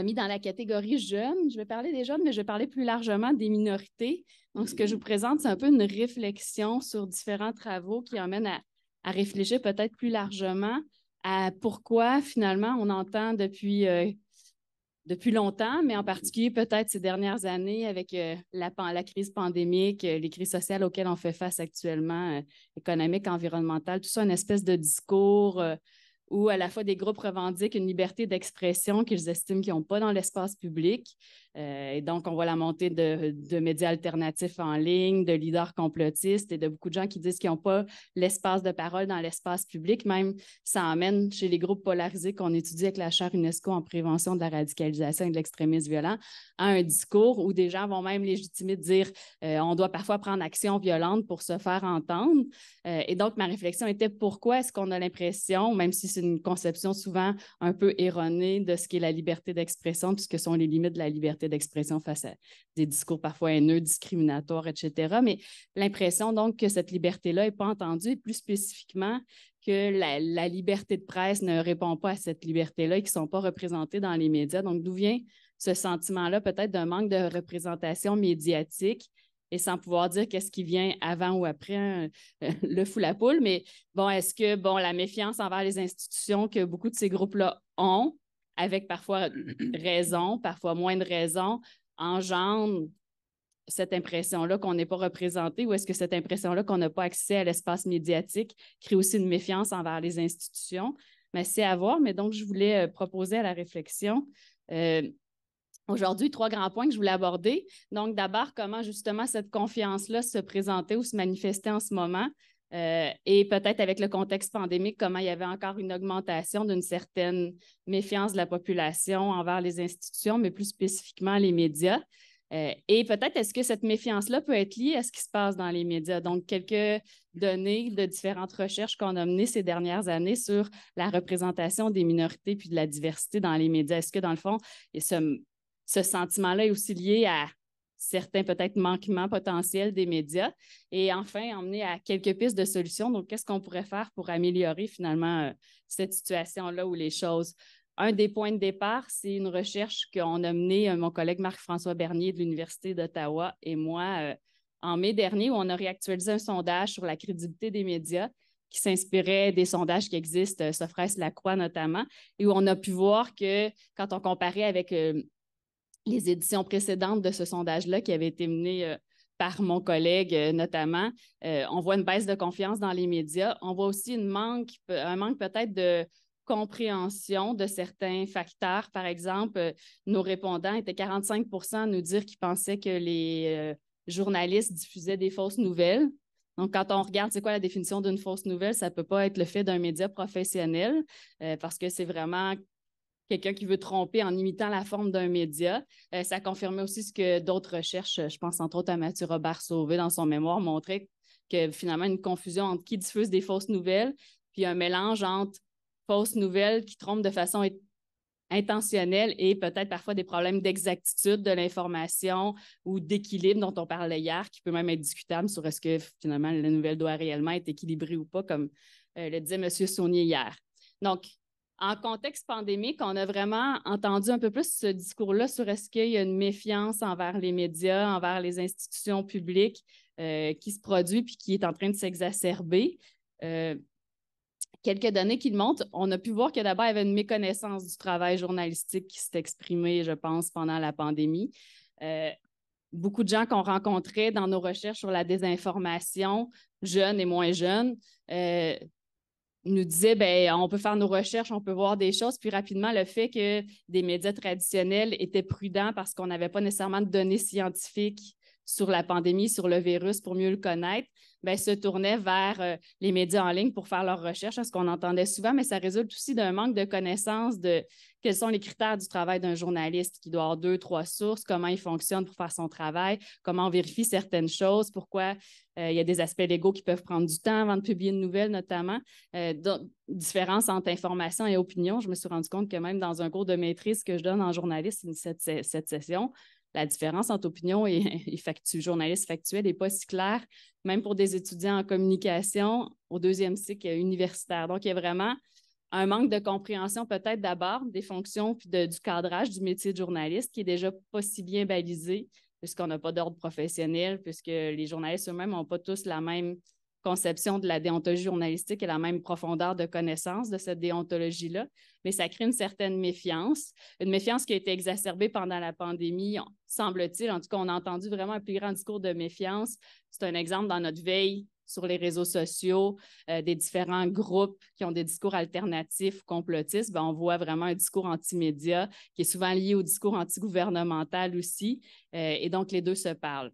mis dans la catégorie jeunes. Je vais parler des jeunes, mais je vais parler plus largement des minorités. Donc, ce que je vous présente, c'est un peu une réflexion sur différents travaux qui amènent à réfléchir peut-être plus largement à pourquoi, finalement, on entend depuis longtemps, mais en particulier peut-être ces dernières années avec la crise pandémique, les crises sociales auxquelles on fait face actuellement, économiques, environnementales, tout ça, une espèce de discours où à la fois des groupes revendiquent une liberté d'expression qu'ils estiment qu'ils n'ont pas dans l'espace public. Et donc, on voit la montée de médias alternatifs en ligne, de leaders complotistes et de beaucoup de gens qui disent qu'ils n'ont pas l'espace de parole dans l'espace public. Même, ça amène chez les groupes polarisés qu'on étudie avec la chaire UNESCO en prévention de la radicalisation et de l'extrémisme violent à un discours où des gens vont même légitimer de dire on doit parfois prendre action violente pour se faire entendre. Et donc, ma réflexion était pourquoi est-ce qu'on a l'impression, même si c'est une conception souvent un peu erronée de ce qu'est la liberté d'expression, puis ce que sont les limites de la liberté d'expression face à des discours parfois haineux, discriminatoires, etc. Mais l'impression donc que cette liberté-là n'est pas entendue et plus spécifiquement que la liberté de presse ne répond pas à cette liberté-là et qui ne sont pas représentés dans les médias. Donc, d'où vient ce sentiment-là peut-être d'un manque de représentation médiatique et sans pouvoir dire qu'est-ce qui vient avant ou après le fou la poule. Mais bon, est-ce que la méfiance envers les institutions que beaucoup de ces groupes-là ont, avec parfois raison, parfois moins de raison, engendre cette impression-là qu'on n'est pas représenté ou est-ce que cette impression-là qu'on n'a pas accès à l'espace médiatique crée aussi une méfiance envers les institutions? Mais c'est à voir. Mais donc, je voulais proposer à la réflexion aujourd'hui 3 grands points que je voulais aborder. Donc, d'abord, comment justement cette confiance-là se présentait ou se manifestait en ce moment. Et peut-être avec le contexte pandémique, comment il y avait encore une augmentation d'une certaine méfiance de la population envers les institutions, mais plus spécifiquement les médias. Et peut-être est-ce que cette méfiance-là peut être liée à ce qui se passe dans les médias. Donc, quelques données de différentes recherches qu'on a menées ces dernières années sur la représentation des minorités puis de la diversité dans les médias. Est-ce que, dans le fond, ce sentiment-là est aussi lié à certains peut-être manquements potentiels des médias et enfin emmener à quelques pistes de solutions. Donc, qu'est-ce qu'on pourrait faire pour améliorer finalement cette situation-là où les choses... Un des points de départ, c'est une recherche qu'on a menée, mon collègue Marc-François Bernier de l'Université d'Ottawa et moi en mai dernier, où on a réactualisé un sondage sur la crédibilité des médias qui s'inspirait des sondages qui existent, Sophresse-Lacroix notamment, et où on a pu voir que quand on comparait avec les éditions précédentes de ce sondage-là qui avait été mené par mon collègue notamment, on voit une baisse de confiance dans les médias. On voit aussi un manque peut-être de compréhension de certains facteurs. Par exemple, nos répondants étaient 45 % à nous dire qu'ils pensaient que les journalistes diffusaient des fausses nouvelles. Donc, quand on regarde c'est quoi la définition d'une fausse nouvelle, ça ne peut pas être le fait d'un média professionnel parce que c'est vraiment quelqu'un qui veut tromper en imitant la forme d'un média. Ça confirmait aussi ce que d'autres recherches, je pense entre autres à Mathieu Robert-Sauvé dans son mémoire, montraient que finalement une confusion entre qui diffuse des fausses nouvelles puis un mélange entre fausses nouvelles qui trompent de façon intentionnelle et peut-être parfois des problèmes d'exactitude de l'information ou d'équilibre dont on parlait hier, qui peut même être discutable sur est-ce que finalement la nouvelle doit réellement être équilibrée ou pas, comme le disait M. Saunier hier. Donc, en contexte pandémique, on a vraiment entendu un peu plus ce discours-là sur est-ce qu'il y a une méfiance envers les médias, envers les institutions publiques qui se produit puis qui est en train de s'exacerber. Quelques données qui le montrent, on a pu voir que d'abord, il y avait une méconnaissance du travail journalistique qui s'est exprimée, je pense, pendant la pandémie. Beaucoup de gens qu'on rencontrait dans nos recherches sur la désinformation, jeunes et moins jeunes, nous disaient, on peut faire nos recherches, on peut voir des choses, puis rapidement, le fait que des médias traditionnels étaient prudents parce qu'on n'avait pas nécessairement de données scientifiques sur la pandémie, sur le virus pour mieux le connaître, se tournaient vers les médias en ligne pour faire leurs recherches, ce qu'on entendait souvent, mais ça résulte aussi d'un manque de connaissance de quels sont les critères du travail d'un journaliste qui doit avoir 2, 3 sources, comment il fonctionne pour faire son travail, comment on vérifie certaines choses, pourquoi il y a des aspects légaux qui peuvent prendre du temps avant de publier une nouvelle, notamment. Différence entre information et opinion. Je me suis rendu compte que même dans un cours de maîtrise que je donne en journalisme cette session, la différence entre opinion et journaliste factuel n'est pas si claire, même pour des étudiants en communication au 2e cycle universitaire. Donc, il y a vraiment un manque de compréhension peut-être d'abord des fonctions puis du cadrage du métier de journaliste qui est déjà pas si bien balisé puisqu'on n'a pas d'ordre professionnel, puisque les journalistes eux-mêmes n'ont pas tous la même conception de la déontologie journalistique et la même profondeur de connaissance de cette déontologie-là, mais ça crée une certaine méfiance, une méfiance qui a été exacerbée pendant la pandémie, semble-t-il. En tout cas, on a entendu vraiment un plus grand discours de méfiance. C'est un exemple dans notre veille sur les réseaux sociaux, des différents groupes qui ont des discours alternatifs, complotistes. Bien, on voit vraiment un discours anti-média qui est souvent lié au discours anti-gouvernemental aussi, et donc les deux se parlent.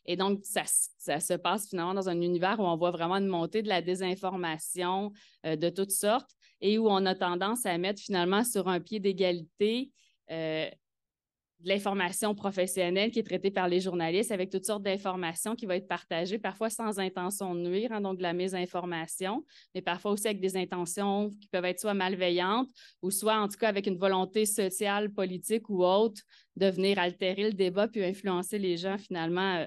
Et donc, ça se passe finalement dans un univers où on voit vraiment une montée de la désinformation de toutes sortes et où on a tendance à mettre finalement sur un pied d'égalité de l'information professionnelle qui est traitée par les journalistes avec toutes sortes d'informations qui vont être partagées, parfois sans intention de nuire, hein, donc de la mésinformation, mais parfois aussi avec des intentions qui peuvent être soit malveillantes ou soit en tout cas avec une volonté sociale, politique ou autre de venir altérer le débat puis influencer les gens finalement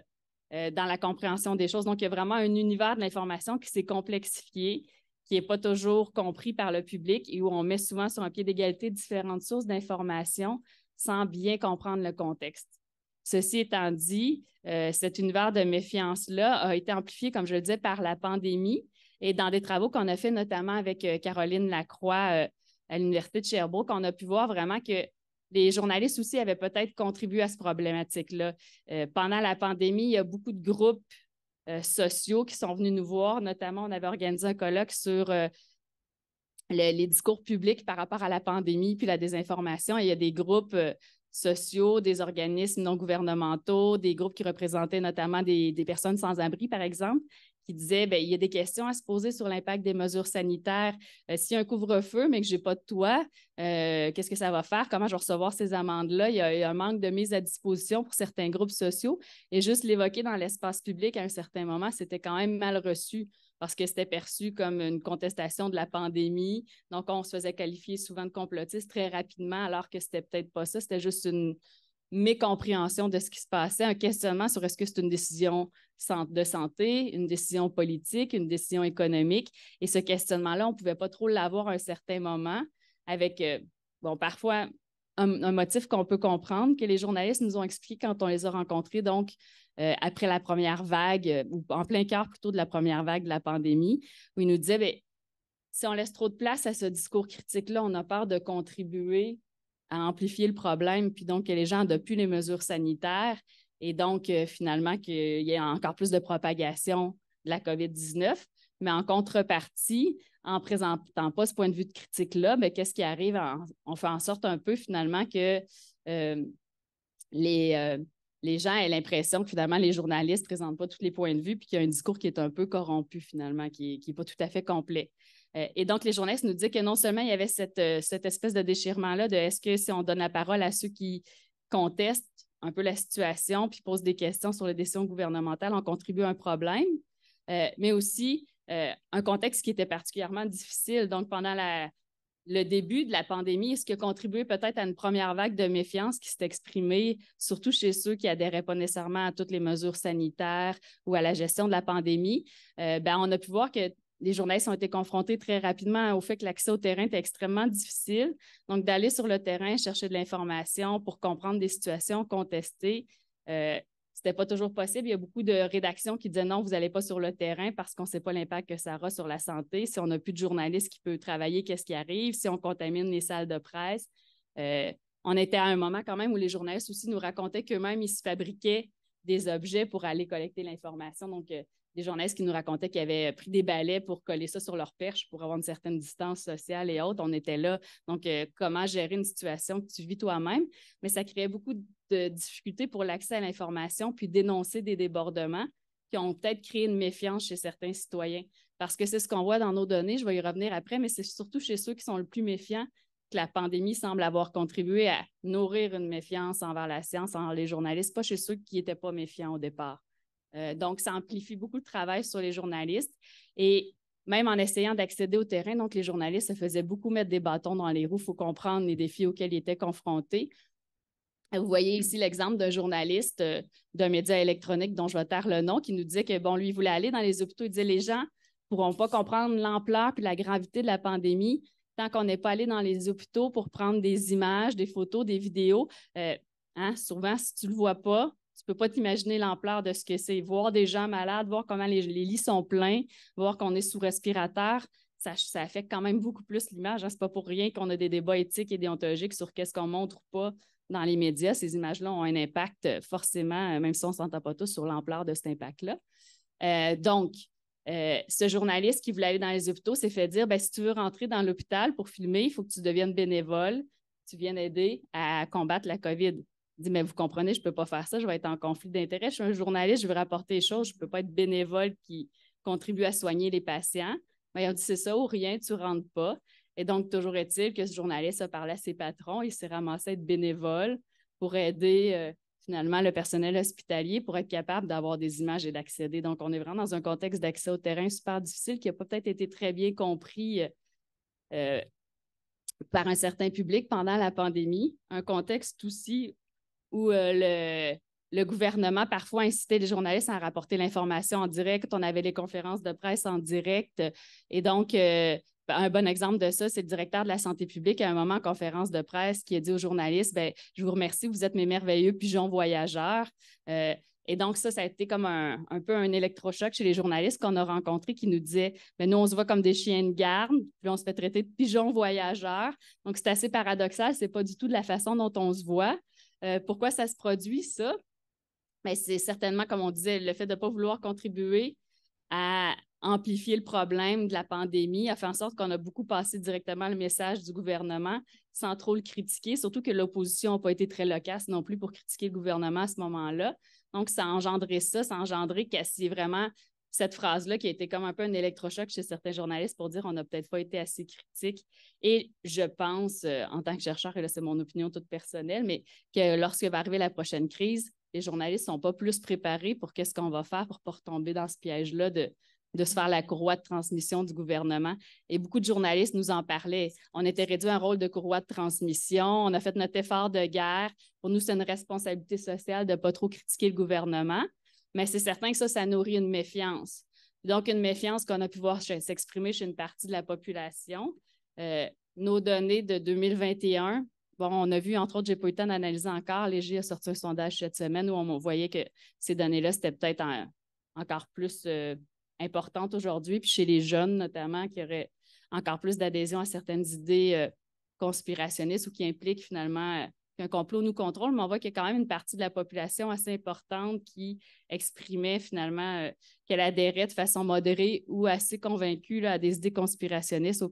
dans la compréhension des choses. Donc, il y a vraiment un univers de l'information qui s'est complexifié, qui n'est pas toujours compris par le public et où on met souvent sur un pied d'égalité différentes sources d'information sans bien comprendre le contexte. Ceci étant dit, cet univers de méfiance-là a été amplifié, comme je le disais, par la pandémie et dans des travaux qu'on a fait notamment avec Caroline Lacroix à l'Université de Sherbrooke, on a pu voir vraiment que les journalistes aussi avaient peut-être contribué à cette problématique-là. Pendant la pandémie, il y a beaucoup de groupes sociaux qui sont venus nous voir. Notamment, on avait organisé un colloque sur les discours publics par rapport à la pandémie puis la désinformation. Et il y a des groupes sociaux, des organismes non gouvernementaux, des groupes qui représentaient notamment des personnes sans abri, par exemple, qui disaient bien, il y a des questions à se poser sur l'impact des mesures sanitaires. S'il y a un couvre-feu, mais que je n'ai pas de toit, qu'est-ce que ça va faire? Comment je vais recevoir ces amendes-là? Il y a un manque de mise à disposition pour certains groupes sociaux. Et juste l'évoquer dans l'espace public à un certain moment, c'était quand même mal reçu parce que c'était perçu comme une contestation de la pandémie. Donc, on se faisait qualifier souvent de complotiste très rapidement, alors que c'était peut-être pas ça. C'était juste une mécompréhension de ce qui se passait, un questionnement sur est-ce que c'est une décision de santé, une décision politique, une décision économique. Et ce questionnement-là, on ne pouvait pas trop l'avoir à un certain moment avec, parfois un motif qu'on peut comprendre, que les journalistes nous ont expliqué quand on les a rencontrés, donc après la première vague, ou en plein cœur plutôt de la première vague de la pandémie, où ils nous disaient, bien, si on laisse trop de place à ce discours critique-là, on a peur de contribuer à amplifier le problème, puis donc que les gens n'adoptent plus les mesures sanitaires, et donc finalement qu'il y ait encore plus de propagation de la COVID-19. Mais en contrepartie, en ne présentant pas ce point de vue de critique-là, bien, qu'est-ce qui arrive? On fait en sorte un peu finalement que les gens aient l'impression que finalement les journalistes ne présentent pas tous les points de vue puis qu'il y a un discours qui est un peu corrompu finalement, qui n'est pas tout à fait complet. Et donc, les journalistes nous disent que non seulement il y avait cette espèce de déchirement-là de est-ce que si on donne la parole à ceux qui contestent un peu la situation puis posent des questions sur les décisions gouvernementales, on contribue à un problème, mais aussi un contexte qui était particulièrement difficile. Donc, pendant le début de la pandémie, ce qui a contribué peut-être à une première vague de méfiance qui s'est exprimée, surtout chez ceux qui n'adhéraient pas nécessairement à toutes les mesures sanitaires ou à la gestion de la pandémie, on a pu voir que les journalistes ont été confrontés très rapidement au fait que l'accès au terrain était extrêmement difficile. Donc, d'aller sur le terrain, chercher de l'information pour comprendre des situations, contester, c'était pas toujours possible. Il y a beaucoup de rédactions qui disaient non, vous n'allez pas sur le terrain parce qu'on ne sait pas l'impact que ça aura sur la santé. Si on n'a plus de journalistes qui peuvent travailler, qu'est-ce qui arrive? Si on contamine les salles de presse. On était à un moment quand même où les journalistes aussi nous racontaient qu'eux-mêmes, ils se fabriquaient des objets pour aller collecter l'information. Donc, des journalistes qui nous racontaient qu'ils avaient pris des balais pour coller ça sur leur perche pour avoir une certaine distance sociale et autres. On était là. Donc, comment gérer une situation que tu vis toi-même? Mais ça créait beaucoup de difficultés pour l'accès à l'information puis dénoncer des débordements qui ont peut-être créé une méfiance chez certains citoyens. Parce que c'est ce qu'on voit dans nos données, je vais y revenir après, mais c'est surtout chez ceux qui sont le plus méfiants que la pandémie semble avoir contribué à nourrir une méfiance envers la science, envers les journalistes, pas chez ceux qui n'étaient pas méfiants au départ. Donc, ça amplifie beaucoup le travail sur les journalistes. Et même en essayant d'accéder au terrain, donc les journalistes se faisaient beaucoup mettre des bâtons dans les roues. Il faut comprendre les défis auxquels ils étaient confrontés. Vous voyez ici l'exemple d'un journaliste d'un média électronique dont je vais taire le nom, qui nous disait que, bon, lui, il voulait aller dans les hôpitaux. Il disait, les gens pourront pas comprendre l'ampleur et la gravité de la pandémie tant qu'on n'est pas allé dans les hôpitaux pour prendre des images, des photos, des vidéos. Souvent, si tu ne le vois pas, tu ne peux pas t'imaginer l'ampleur de ce que c'est. Voir des gens malades, voir comment les lits sont pleins, voir qu'on est sous respirateur, ça affecte quand même beaucoup plus l'image. Ce n'est pas pour rien qu'on a des débats éthiques et déontologiques sur qu'est-ce qu'on montre ou pas dans les médias. Ces images-là ont un impact forcément, même si on ne s'entend pas tous sur l'ampleur de cet impact-là. Ce journaliste qui voulait aller dans les hôpitaux s'est fait dire, si tu veux rentrer dans l'hôpital pour filmer, il faut que tu deviennes bénévole, tu viennes aider à combattre la COVID. Il dit, mais vous comprenez, je ne peux pas faire ça, je vais être en conflit d'intérêts. Je suis un journaliste, je veux rapporter les choses, je ne peux pas être bénévole qui contribue à soigner les patients. Ils ont dit, c'est ça ou rien, tu ne rentres pas. Et donc, toujours est-il que ce journaliste a parlé à ses patrons, il s'est ramassé à être bénévole pour aider finalement le personnel hospitalier pour être capable d'avoir des images et d'accéder. Donc, on est vraiment dans un contexte d'accès au terrain super difficile qui n'a pas peut-être été très bien compris par un certain public pendant la pandémie. Un contexte aussi où le gouvernement parfois incitait les journalistes à rapporter l'information en direct. On avait les conférences de presse en direct. Et donc, un bon exemple de ça, c'est le directeur de la santé publique à un moment en conférence de presse qui a dit aux journalistes, je vous remercie, vous êtes mes merveilleux pigeons voyageurs. Et donc, ça a été comme un peu un électrochoc chez les journalistes qu'on a rencontrés qui nous disaient, nous, on se voit comme des chiens de garde, puis on se fait traiter de pigeons voyageurs. Donc, c'est assez paradoxal, c'est pas du tout de la façon dont on se voit. Pourquoi ça se produit, ça? C'est certainement, comme on disait, le fait de ne pas vouloir contribuer à amplifier le problème de la pandémie a fait en sorte qu'on a beaucoup passé directement le message du gouvernement sans trop le critiquer, surtout que l'opposition n'a pas été très loquace non plus pour critiquer le gouvernement à ce moment-là. Donc, ça a engendré ça, ça a engendré que c'est vraiment cette phrase-là qui a été comme un peu un électrochoc chez certains journalistes pour dire on n'a peut-être pas été assez critique. Et je pense, en tant que chercheur, et là c'est mon opinion toute personnelle, mais que lorsque va arriver la prochaine crise, les journalistes ne sont pas plus préparés pour qu'est-ce qu'on va faire pour ne pas retomber dans ce piège-là de se faire la courroie de transmission du gouvernement. Et beaucoup de journalistes nous en parlaient. On était réduit à un rôle de courroie de transmission. On a fait notre effort de guerre. Pour nous, c'est une responsabilité sociale de ne pas trop critiquer le gouvernement. Mais c'est certain que ça nourrit une méfiance. Donc, une méfiance qu'on a pu voir s'exprimer chez une partie de la population. Nos données de 2021, on a vu, entre autres, je n'ai pas eu le temps d'analyser encore, Léger a sorti un sondage cette semaine où on voyait que ces données-là, c'était peut-être encore plus importantes aujourd'hui, puis chez les jeunes notamment, qui auraient encore plus d'adhésion à certaines idées conspirationnistes ou qui impliquent finalement qu'un complot nous contrôle, mais on voit qu'il y a quand même une partie de la population assez importante qui exprimait finalement qu'elle adhérait de façon modérée ou assez convaincue à des idées conspirationnistes.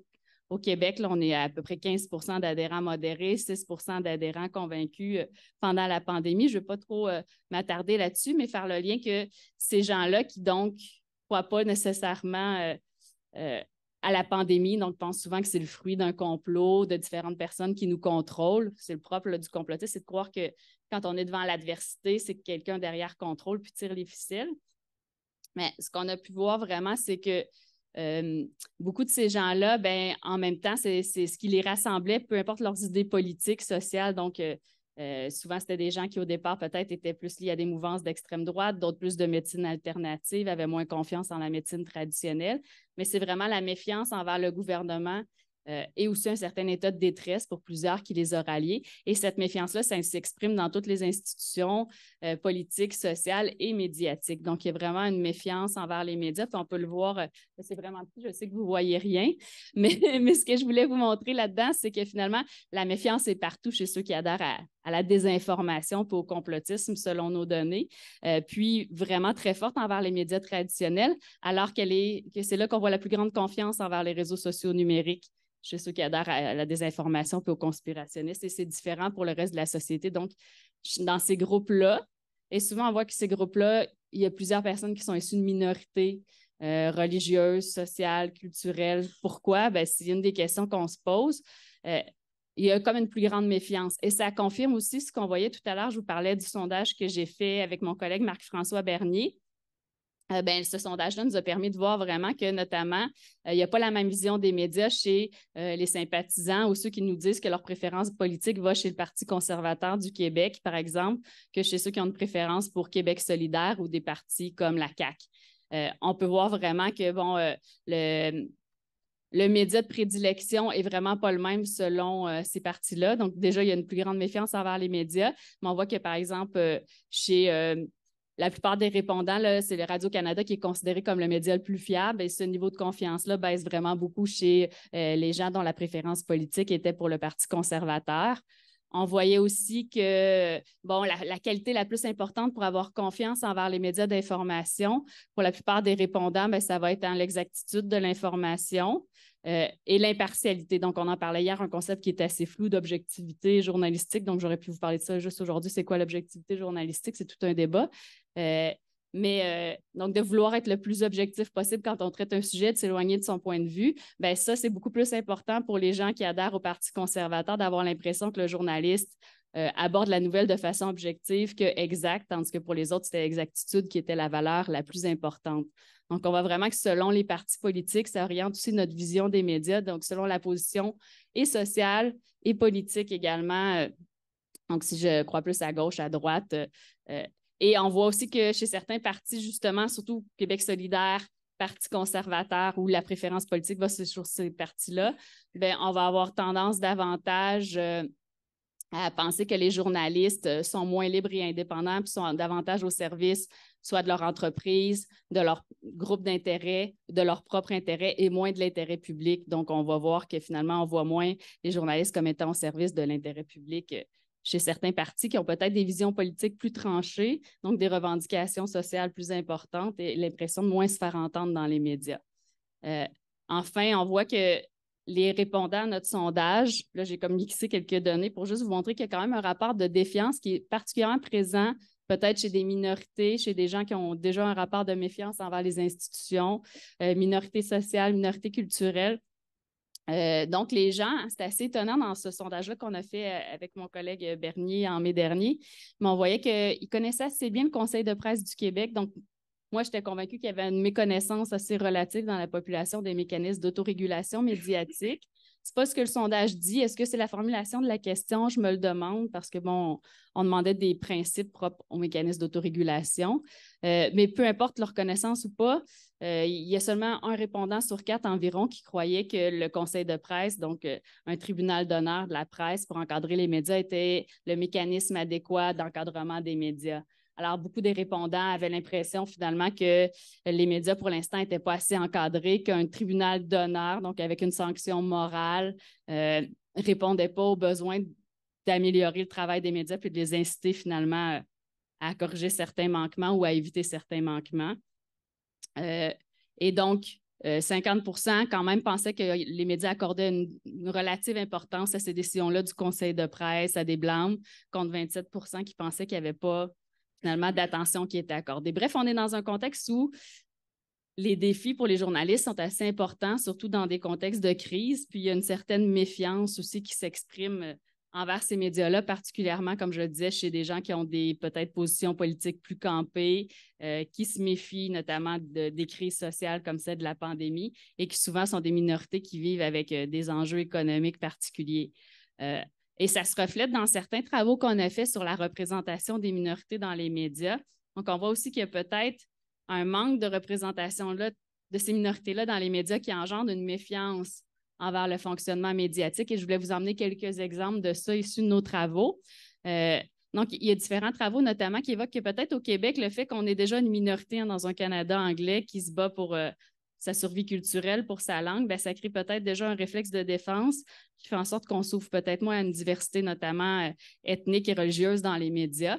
Au Québec, là, on est à peu près 15 % d'adhérents modérés, 6 % d'adhérents convaincus pendant la pandémie. Je ne veux pas trop m'attarder là-dessus, mais faire le lien que ces gens-là qui, donc, ne croient pas nécessairement à la pandémie, donc pensent souvent que c'est le fruit d'un complot, de différentes personnes qui nous contrôlent. C'est le propre du complotiste, c'est de croire que quand on est devant l'adversité, c'est que quelqu'un derrière contrôle puis tire les ficelles. Mais ce qu'on a pu voir vraiment, c'est que beaucoup de ces gens-là, en même temps, c'est ce qui les rassemblait, peu importe leurs idées politiques, sociales. Donc, souvent, c'était des gens qui, au départ, peut-être étaient plus liés à des mouvances d'extrême droite, d'autres plus de médecine alternative, avaient moins confiance en la médecine traditionnelle. Mais c'est vraiment la méfiance envers le gouvernement et aussi un certain état de détresse pour plusieurs qui les a ralliés. Et cette méfiance-là, ça s'exprime dans toutes les institutions politiques, sociales et médiatiques. Donc, il y a vraiment une méfiance envers les médias. Puis on peut le voir, c'est vraiment petit, je sais que vous ne voyez rien, mais ce que je voulais vous montrer là-dedans, c'est que finalement, la méfiance est partout chez ceux qui adhèrent à la désinformation puis au complotisme, selon nos données, puis vraiment très forte envers les médias traditionnels, alors que c'est là qu'on voit la plus grande confiance envers les réseaux sociaux numériques chez ceux qui adhèrent à la désinformation puis aux conspirationnistes, et c'est différent pour le reste de la société. Donc, dans ces groupes-là, et souvent on voit que ces groupes-là, il y a plusieurs personnes qui sont issues de minorités religieuses, sociales, culturelles. Pourquoi? C'est une des questions qu'on se pose. Il y a comme une plus grande méfiance. Et ça confirme aussi ce qu'on voyait tout à l'heure. Je vous parlais du sondage que j'ai fait avec mon collègue Marc-François Bernier. Ce sondage-là nous a permis de voir vraiment que, notamment, il n'y a pas la même vision des médias chez les sympathisants ou ceux qui nous disent que leur préférence politique va chez le Parti conservateur du Québec, par exemple, que chez ceux qui ont une préférence pour Québec solidaire ou des partis comme la CAQ. on peut voir vraiment que, bon, le média de prédilection est vraiment pas le même selon ces partis-là. Donc, déjà, il y a une plus grande méfiance envers les médias. Mais on voit que, par exemple, chez la plupart des répondants, c'est le Radio-Canada qui est considéré comme le média le plus fiable. Et ce niveau de confiance-là baisse vraiment beaucoup chez les gens dont la préférence politique était pour le Parti conservateur. On voyait aussi que bon, la qualité la plus importante pour avoir confiance envers les médias d'information, pour la plupart des répondants, bien, ça va être dans l'exactitude de l'information et l'impartialité. Donc, on en parlait hier, un concept qui est assez flou d'objectivité journalistique. Donc, j'aurais pu vous parler de ça juste aujourd'hui. C'est quoi l'objectivité journalistique? C'est tout un débat. Donc, de vouloir être le plus objectif possible quand on traite un sujet, de s'éloigner de son point de vue, bien ça, c'est beaucoup plus important pour les gens qui adhèrent au Parti conservateur d'avoir l'impression que le journaliste aborde la nouvelle de façon objective que exacte, tandis que pour les autres, c'était l'exactitude qui était la valeur la plus importante. Donc, on voit vraiment que selon les partis politiques, ça oriente aussi notre vision des médias, donc selon la position et sociale et politique également. Donc, si je crois plus à gauche, à droite, et on voit aussi que chez certains partis, justement, surtout Québec solidaire, Parti conservateur, où la préférence politique va sur ces partis-là, bien, on va avoir tendance davantage à penser que les journalistes sont moins libres et indépendants, puis sont davantage au service soit de leur entreprise, de leur groupe d'intérêt, de leur propre intérêt et moins de l'intérêt public. Donc, on va voir que finalement, on voit moins les journalistes comme étant au service de l'intérêt public chez certains partis qui ont peut-être des visions politiques plus tranchées, donc des revendications sociales plus importantes et l'impression de moins se faire entendre dans les médias. Enfin, on voit que les répondants à notre sondage, là, j'ai comme mixé quelques données pour juste vous montrer qu'il y a quand même un rapport de défiance qui est particulièrement présent peut-être chez des minorités, chez des gens qui ont déjà un rapport de méfiance envers les institutions, minorités sociales, minorités culturelles. Donc, les gens, c'est assez étonnant dans ce sondage-là qu'on a fait avec mon collègue Bernier en mai dernier, mais on voyait qu'ils connaissaient assez bien le Conseil de presse du Québec. Donc, moi, j'étais convaincue qu'il y avait une méconnaissance assez relative dans la population des mécanismes d'autorégulation médiatique. C'est pas ce que le sondage dit. Est-ce que c'est la formulation de la question? Je me le demande parce que, bon, on demandait des principes propres aux mécanismes d'autorégulation. Mais peu importe leur connaissance ou pas, il y a seulement un répondant sur 4 environ qui croyait que le conseil de presse, donc un tribunal d'honneur de la presse pour encadrer les médias, était le mécanisme adéquat d'encadrement des médias. Alors, beaucoup des répondants avaient l'impression finalement que les médias, pour l'instant, n'étaient pas assez encadrés, qu'un tribunal d'honneur, donc avec une sanction morale, ne répondait pas aux besoins d'améliorer le travail des médias puis de les inciter finalement à corriger certains manquements ou à éviter certains manquements. Et donc, 50% quand même pensaient que les médias accordaient une relative importance à ces décisions-là du conseil de presse, à des blâmes, contre 27% qui pensaient qu'il n'y avait pas finalement d'attention qui était accordée. Bref, on est dans un contexte où les défis pour les journalistes sont assez importants, surtout dans des contextes de crise. Puis il y a une certaine méfiance aussi qui s'exprime envers ces médias-là, particulièrement, comme je le disais, chez des gens qui ont des peut-être positions politiques plus campées, qui se méfient notamment des crises sociales comme celle de la pandémie et qui souvent sont des minorités qui vivent avec des enjeux économiques particuliers. Et ça se reflète dans certains travaux qu'on a faits sur la représentation des minorités dans les médias. Donc, on voit aussi qu'il y a peut-être un manque de représentation là, de ces minorités-là dans les médias qui engendre une méfiance envers le fonctionnement médiatique. Et je voulais vous emmener quelques exemples de ça issus de nos travaux. Donc, il y a différents travaux, notamment, qui évoquent que peut-être au Québec, le fait qu'on est déjà une minorité dans un Canada anglais qui se bat pour sa survie culturelle, pour sa langue, bien, ça crée peut-être déjà un réflexe de défense qui fait en sorte qu'on s'ouvre peut-être moins à une diversité, notamment ethnique et religieuse dans les médias.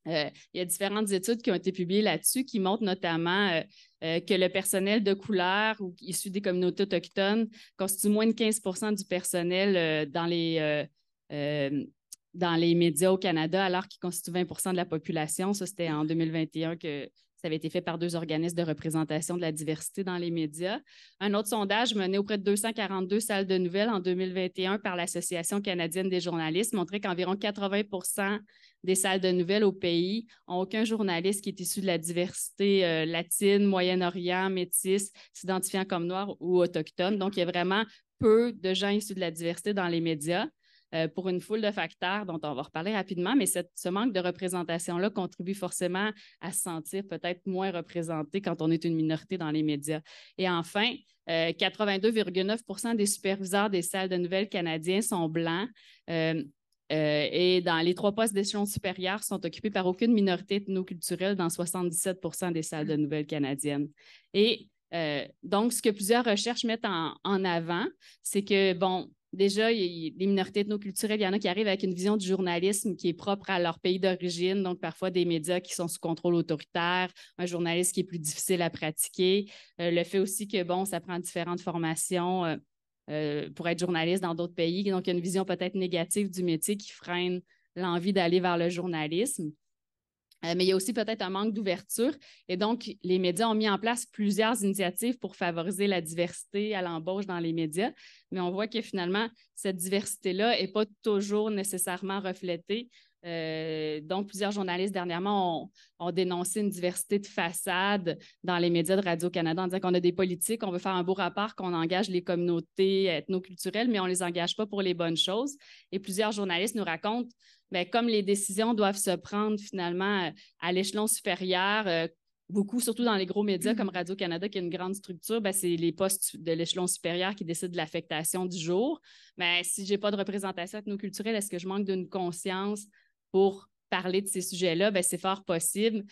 Il y a différentes études qui ont été publiées là-dessus qui montrent notamment que le personnel de couleur ou issu des communautés autochtones constitue moins de 15% du personnel dans les médias au Canada, alors qu'il constitue 20% de la population. Ça, c'était en 2021 que ça avait été fait par 2 organismes de représentation de la diversité dans les médias. Un autre sondage mené auprès de 242 salles de nouvelles en 2021 par l'Association canadienne des journalistes montrait qu'environ 80% des salles de nouvelles au pays n'ont aucun journaliste qui est issu de la diversité latine, Moyen-Orient, métisse, s'identifiant comme noir ou autochtone. Donc, il y a vraiment peu de gens issus de la diversité dans les médias. pour une foule de facteurs dont on va reparler rapidement, mais ce manque de représentation-là contribue forcément à se sentir peut-être moins représenté quand on est une minorité dans les médias. Et enfin, 82,9% des superviseurs des salles de nouvelles canadiens sont blancs. Et dans les 3 postes d'échelon supérieur sont occupés par aucune minorité ethnoculturelle dans 77% des salles de nouvelles canadiennes. Et donc, ce que plusieurs recherches mettent en avant, c'est que, bon, déjà, les minorités ethnoculturelles, il y en a qui arrivent avec une vision du journalisme qui est propre à leur pays d'origine, donc parfois des médias qui sont sous contrôle autoritaire, un journaliste qui est plus difficile à pratiquer, le fait aussi que, bon, ça prend différentes formations pour être journaliste dans d'autres pays. Donc, il y a une vision peut-être négative du métier qui freine l'envie d'aller vers le journalisme. Mais il y a aussi peut-être un manque d'ouverture. Et donc, les médias ont mis en place plusieurs initiatives pour favoriser la diversité à l'embauche dans les médias. Mais on voit que finalement, cette diversité-là n'est pas toujours nécessairement reflétée. Donc, plusieurs journalistes dernièrement ont dénoncé une diversité de façade dans les médias de Radio-Canada en disant qu'on a des politiques, on veut faire un beau rapport, qu'on engage les communautés ethnoculturelles, mais on ne les engage pas pour les bonnes choses. Et plusieurs journalistes nous racontent, bien, comme les décisions doivent se prendre finalement à l'échelon supérieur, beaucoup, surtout dans les gros médias comme Radio-Canada, qui a une grande structure, bien, c'est les postes de l'échelon supérieur qui décident de l'affectation du jour. Mais si je n'ai pas de représentation ethnoculturelle, est-ce que je manque d'une conscience pour parler de ces sujets-là? Bien, c'est fort possible.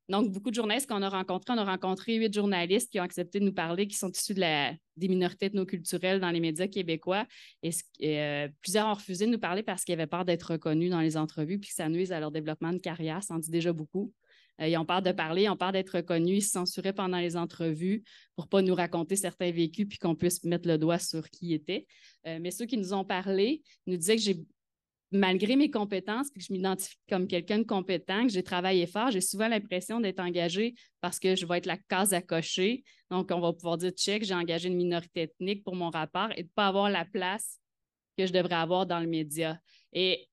Donc, beaucoup de journalistes qu'on a rencontrés, on a rencontré 8 journalistes qui ont accepté de nous parler, qui sont issus des minorités ethnoculturelles dans les médias québécois. Et plusieurs ont refusé de nous parler parce qu'ils avaient peur d'être reconnus dans les entrevues puis que ça nuise à leur développement de carrière. Ça en dit déjà beaucoup. Ils ont peur de parler, ils ont peur d'être reconnus, ils se censuraient pendant les entrevues pour ne pas nous raconter certains vécus puis qu'on puisse mettre le doigt sur qui ils étaient. Mais ceux qui nous ont parlé nous disaient que malgré mes compétences, que je m'identifie comme quelqu'un de compétent, que j'ai travaillé fort, j'ai souvent l'impression d'être engagée parce que je vais être la case à cocher. Donc, on va pouvoir dire, check, j'ai engagé une minorité ethnique pour mon rapport et de ne pas avoir la place que je devrais avoir dans le média. Et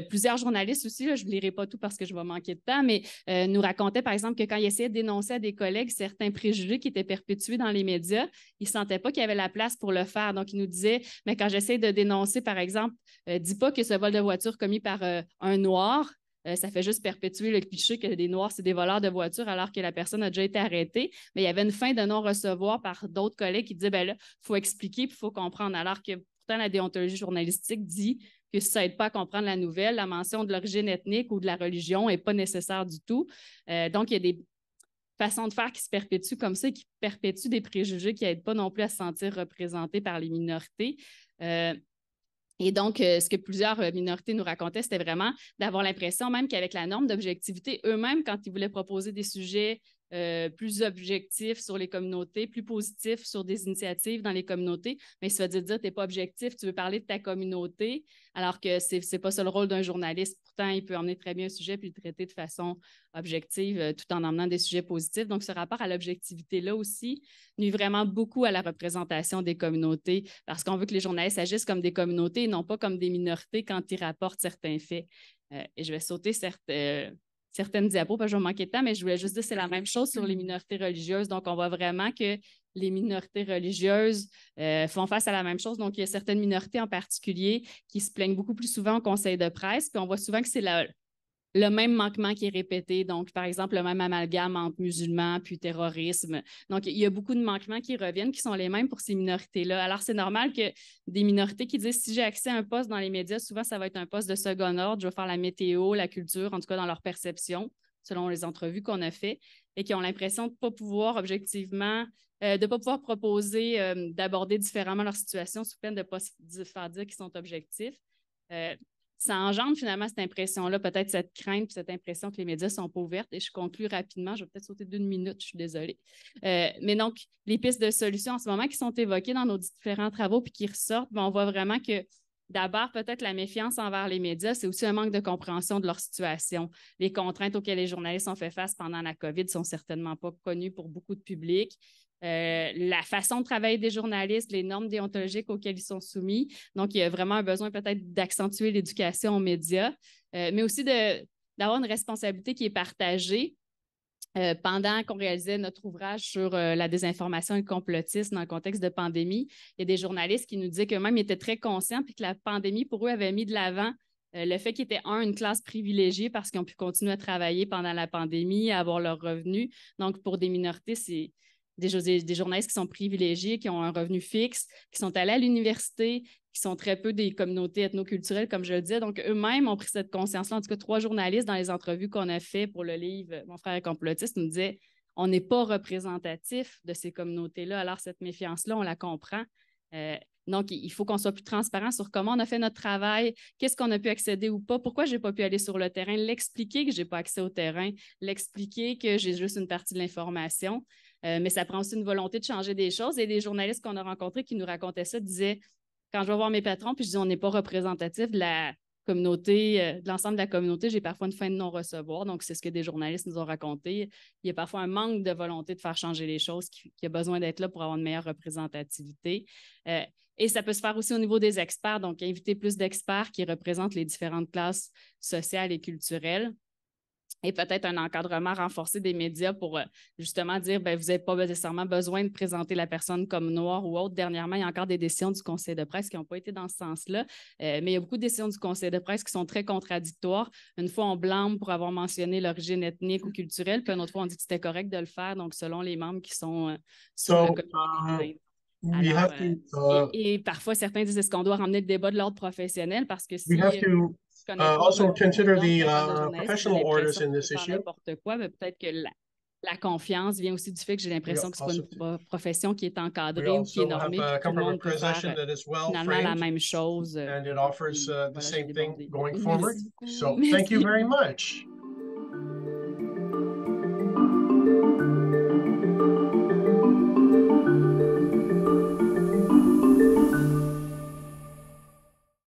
plusieurs journalistes aussi, là, je ne lirai pas tout parce que je vais manquer de temps, mais nous racontaient, par exemple, que quand ils essayaient de dénoncer à des collègues certains préjugés qui étaient perpétués dans les médias, ils ne sentaient pas qu'il y avait la place pour le faire. Donc, ils nous disaient, mais quand j'essaie de dénoncer, par exemple, dis pas que ce vol de voiture commis par un Noir, ça fait juste perpétuer le cliché que des Noirs, c'est des voleurs de voitures alors que la personne a déjà été arrêtée. Mais il y avait une fin de non-recevoir par d'autres collègues qui disaient, ben là, il faut expliquer puis il faut comprendre. Alors que pourtant, la déontologie journalistique dit que si ça n'aide pas à comprendre la nouvelle, la mention de l'origine ethnique ou de la religion n'est pas nécessaire du tout. Donc, il y a des façons de faire qui se perpétuent comme ça et qui perpétuent des préjugés qui n'aident pas non plus à se sentir représentés par les minorités. Et donc, ce que plusieurs minorités nous racontaient, c'était vraiment d'avoir l'impression même qu'avec la norme d'objectivité, eux-mêmes, quand ils voulaient proposer des sujets plus objectifs sur les communautés, plus positifs sur des initiatives dans les communautés, mais ça veut dire tu n'es pas objectif, tu veux parler de ta communauté, alors que ce n'est pas ça le rôle d'un journaliste. Pourtant, il peut emmener très bien un sujet puis le traiter de façon objective tout en emmenant des sujets positifs. Donc, ce rapport à l'objectivité-là aussi nuit vraiment beaucoup à la représentation des communautés parce qu'on veut que les journalistes agissent comme des communautés et non pas comme des minorités quand ils rapportent certains faits. Et je vais sauter certaines diapos, parce que je vais manquer de temps, mais je voulais juste dire que c'est la même chose sur les minorités religieuses. Donc, on voit vraiment que les minorités religieuses font face à la même chose. Donc, il y a certaines minorités en particulier qui se plaignent beaucoup plus souvent au conseil de presse, puis on voit souvent que c'est le même manquement qui est répété. Donc, par exemple, le même amalgame entre musulmans puis terrorisme. Donc, il y a beaucoup de manquements qui reviennent, qui sont les mêmes pour ces minorités-là. Alors, c'est normal que des minorités qui disent, si j'ai accès à un poste dans les médias, souvent, ça va être un poste de second ordre. Je vais faire la météo, la culture, en tout cas dans leur perception, selon les entrevues qu'on a faites, et qui ont l'impression de ne pas pouvoir objectivement, de ne pas pouvoir proposer, d'aborder différemment leur situation sous peine de ne pas se faire dire qu'ils sont objectifs. Ça engendre finalement cette impression-là, peut-être cette crainte puis cette impression que les médias ne sont pas ouvertes. Et je conclue rapidement, je vais peut-être sauter d'une minute, je suis désolée. Mais donc, les pistes de solutions en ce moment qui sont évoquées dans nos différents travaux puis qui ressortent, on voit vraiment que d'abord, peut-être la méfiance envers les médias, c'est aussi un manque de compréhension de leur situation. Les contraintes auxquelles les journalistes ont fait face pendant la COVID ne sont certainement pas connues pour beaucoup de public. La façon de travailler des journalistes, les normes déontologiques auxquelles ils sont soumis. Donc, il y a vraiment un besoin peut-être d'accentuer l'éducation aux médias, mais aussi d'avoir une responsabilité qui est partagée. pendant qu'on réalisait notre ouvrage sur la désinformation et le complotisme dans le contexte de pandémie, il y a des journalistes qui nous disaient qu'eux-mêmes étaient très conscients puis que la pandémie, pour eux, avait mis de l'avant le fait qu'ils étaient, une classe privilégiée parce qu'ils ont pu continuer à travailler pendant la pandémie, à avoir leurs revenus. Donc, pour des minorités, c'est des journalistes qui sont privilégiés, qui ont un revenu fixe, qui sont allés à l'université, qui sont très peu des communautés ethnoculturelles, comme je le disais. Donc, eux-mêmes ont pris cette conscience-là. En tout cas, 3 journalistes dans les entrevues qu'on a fait pour le livre « Mon frère est complotiste » nous disaient « On n'est pas représentatif de ces communautés-là. » Alors, cette méfiance-là, on la comprend. Donc, il faut qu'on soit plus transparent sur comment on a fait notre travail, qu'est-ce qu'on a pu accéder ou pas, pourquoi je n'ai pas pu aller sur le terrain, l'expliquer que je n'ai pas accès au terrain, l'expliquer que j'ai juste une partie de l'information. Mais ça prend aussi une volonté de changer des choses. Et les journalistes qu'on a rencontrés qui nous racontaient ça disaient quand je vais voir mes patrons, puis je dis on n'est pas représentatif de la communauté, de l'ensemble de la communauté, j'ai parfois une fin de non-recevoir. Donc, c'est ce que des journalistes nous ont raconté. Il y a parfois un manque de volonté de faire changer les choses qui a besoin d'être là pour avoir une meilleure représentativité. Et ça peut se faire aussi au niveau des experts, donc inviter plus d'experts qui représentent les différentes classes sociales et culturelles. Et peut-être un encadrement renforcé des médias pour justement dire ben, vous n'avez pas nécessairement besoin de présenter la personne comme noire ou autre. Dernièrement, il y a encore des décisions du Conseil de presse qui n'ont pas été dans ce sens-là, mais il y a beaucoup de décisions du Conseil de presse qui sont très contradictoires. Une fois, on blâme pour avoir mentionné l'origine ethnique ou culturelle, puis une autre fois, on dit que c'était correct de le faire, donc selon les membres qui sont sur le comité. Alors, et parfois, certains disent est-ce qu'on doit ramener le débat de l'ordre professionnel parce que si also consider the professional orders in this issue. N'importe quoi, mais peut-être que la confiance vient aussi du fait que j'ai l'impression que ce n'est pas une profession qui est encadrée ou qui est normée, puis tout le monde peut faire finalement la même chose. And it offers the same thing going forward. So thank you very much.